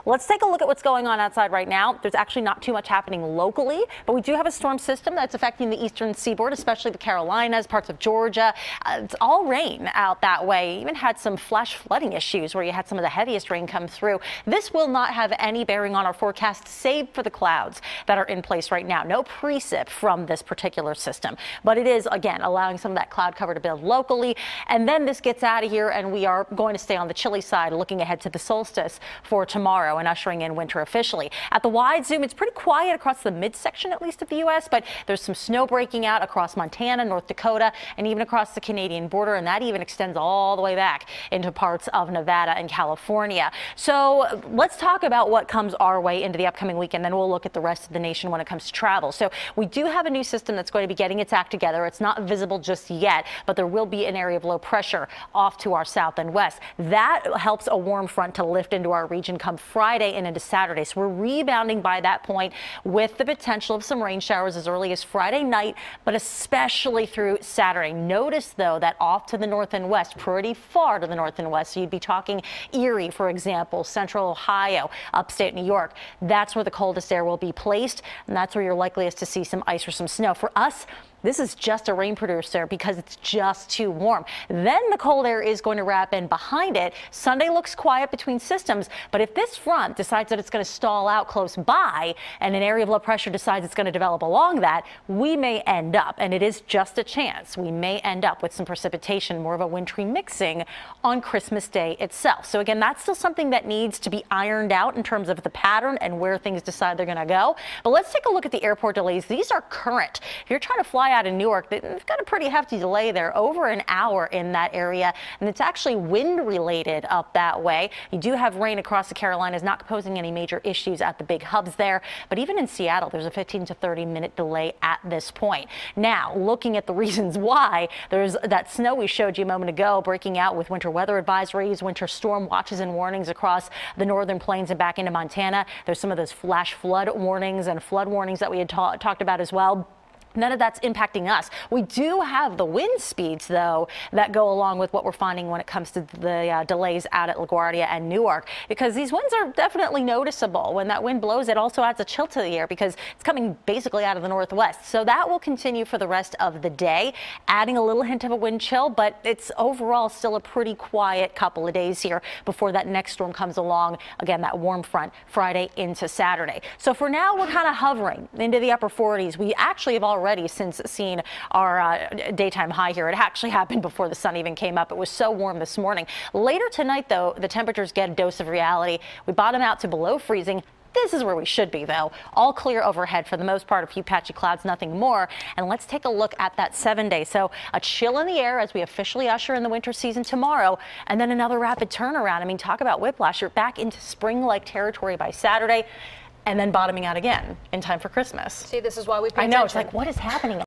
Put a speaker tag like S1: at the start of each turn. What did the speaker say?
S1: let's take a look at what's going on outside right now. There's actually not too much happening locally, but we do have a storm system that's affecting the eastern seaboard, especially the Carolinas, parts of Georgia. It's all rain out that way. Even had some flash flooding issues where you had some of the heaviest rain come through. This will not have any bearing on our forecast, save for the clouds that are in place right now. No precip from this particular system, but it is, again, allowing some of that cloud cover to build locally. And then this gets out of here, and we are going to stay on the chilly side, looking ahead to the solstice for tomorrow and ushering in winter officially. At the wide zoom, it's pretty quiet across the midsection, at least of the U.S., but there's some snow breaking out across Montana, North Dakota, and even across the Canadian border, and that even extends all the way back into parts of Nevada and California. So let's talk about what comes our way into the upcoming weekend, then we'll look at the rest of the nation when it comes to travel. So we do have a new system that's going to be getting its act together. It's not visible just yet, but there will be an area of low pressure off to our south and west. That helps a warm front to lift into our region come Friday and into Saturday. So we're rebounding by that point with the potential of some rain showers as early as Friday night, but especially through Saturday. Notice, though, that off to the north and west, pretty far to the north and west. So you'd be talking Erie, for example, central Ohio, upstate New York. That's where the coldest air will be placed, and that's where you're likeliest to see some ice or some snow. For us, this is just a rain producer because it's just too warm. Then the cold air is going to wrap in behind it. Sunday looks quiet between systems, but if this front decides that it's going to stall out close by and an area of low pressure decides it's going to develop along that, we may end up, and it is just a chance, we may end up with some precipitation, more of a wintry mixing on Christmas Day itself. So again, that's still something that needs to be ironed out in terms of the pattern and where things decide they're going to go. But let's take a look at the airport delays. These are current. If you're trying to fly out in Newark, they've got a pretty hefty delay there, over an hour in that area, and it's actually wind related up that way. You do have rain across the Carolinas, not posing any major issues at the big hubs there, but even in Seattle, there's a 15 to 30 minute delay at this point. Now, looking at the reasons why, there's that snow we showed you a moment ago breaking out with winter weather advisories, winter storm watches and warnings across the northern plains and back into Montana. There's some of those flash flood warnings and flood warnings that we had talked about as well. None of that's impacting us. We do have the wind speeds, though, that go along with what we're finding when it comes to the delays out at LaGuardia and Newark, because these winds are definitely noticeable. When that wind blows, it also adds a chill to the air because it's coming basically out of the northwest. So that will continue for the rest of the day, adding a little hint of a wind chill, but it's overall still a pretty quiet couple of days here before that next storm comes along. Again, that warm front Friday into Saturday. So for now, we're kind of hovering into the upper 40s. We actually have already since seen our daytime high here. It actually happened before the sun even came up. It was so warm this morning. Later tonight, though, the temperatures get a dose of reality. We bottom out to below freezing. This is where we should be, though. All clear overhead for the most part, a few patchy clouds, nothing more. And let's take a look at that 7-day. So a chill in the air as we officially usher in the winter season tomorrow, and then another rapid turnaround. I mean, talk about whiplash. You're back into spring-like territory by Saturday, and then bottoming out again in time for Christmas.
S2: See, this is why we pay
S1: I know,
S2: attention.
S1: it's like, what is happening?